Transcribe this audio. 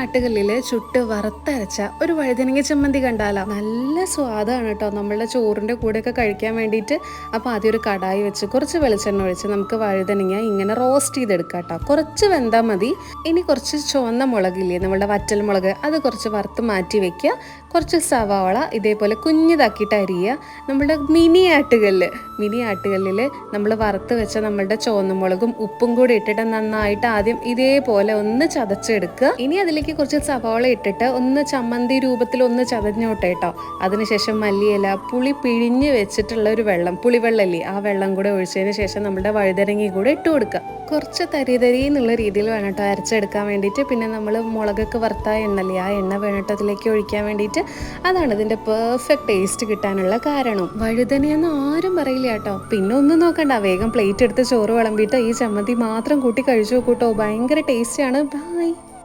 ആട്ടുകല്ലിൽ ചുട്ട് വറുത്തരച്ച ഒരു വഴുതനങ്ങ ചമ്മന്തി കണ്ടാലോ, നല്ല സ്വാദാണ് കേട്ടോ നമ്മളുടെ ചോറിൻ്റെ കൂടെയൊക്കെ കഴിക്കാൻ വേണ്ടിയിട്ട്. അപ്പോൾ ആദ്യം ഒരു കടായി വെച്ച് കുറച്ച് വെളിച്ചെണ്ണ ഒഴിച്ച് നമുക്ക് വഴുതനങ്ങ ഇങ്ങനെ റോസ്റ്റ് ചെയ്തെടുക്കാം കേട്ടോ. കുറച്ച് വെന്താൽ മതി. ഇനി കുറച്ച് ചുവന്ന മുളകില്ലേ, നമ്മളുടെ വറ്റൽ മുളക്, അത് കുറച്ച് വറുത്ത് മാറ്റി വെക്കുക. കുറച്ച് സവാള ഇതേപോലെ കുഞ്ഞിതാക്കിയിട്ട് അരിയുക. നമ്മളുടെ മിനി ആട്ടുകല്ലിൽ നമ്മൾ വറുത്ത് വെച്ച നമ്മളുടെ ചുവന്ന മുളകും ഉപ്പും കൂടി ഇട്ടിട്ട് നന്നായിട്ട് ആദ്യം ഇതേപോലെ ഒന്ന് ചതച്ചെടുക്കുക. ഇനി അതിലേക്ക് കുറച്ച് സവാള ഇട്ടിട്ട് ഒന്ന് ചമ്മന്തി രൂപത്തിൽ ഒന്ന് ചതഞ്ഞോട്ടെ കേട്ടോ. അതിനുശേഷം മല്ലിയില, പുളി പിഴിഞ്ഞ് വെച്ചിട്ടുള്ള ഒരു വെള്ളം, പുളിവെള്ളല്ലേ, ആ വെള്ളം കൂടെ ഒഴിച്ചതിന് ശേഷം നമ്മുടെ വഴുതനങ്ങ കൂടെ ഇട്ട് കൊടുക്കുക. കുറച്ച് തരി എന്നുള്ള രീതിയിൽ വേണം കേട്ടോ അരച്ചെടുക്കാൻ വേണ്ടിയിട്ട്. പിന്നെ നമ്മൾ മുളകൊക്കെ വറുത്ത എണ്ണല്ലേ, ആ എണ്ണ വേണട്ടോ അതിലേക്ക് ഒഴിക്കാൻ വേണ്ടിയിട്ട്. അതാണ് ഇതിൻ്റെ പെർഫെക്റ്റ് ടേസ്റ്റ് കിട്ടാനുള്ള കാരണം. വഴുതനയെന്ന് ആരും പറയില്ല കേട്ടോ. പിന്നെ ഒന്നും നോക്കണ്ട, വേഗം പ്ലേറ്റ് എടുത്ത് ചോറ് വിളമ്പിയിട്ട് ഈ ചമ്മന്തി മാത്രം കൂട്ടി കഴിച്ചു നോക്കൂട്ടോ. ഭയങ്കര ടേസ്റ്റിയാണ്. ബൈ.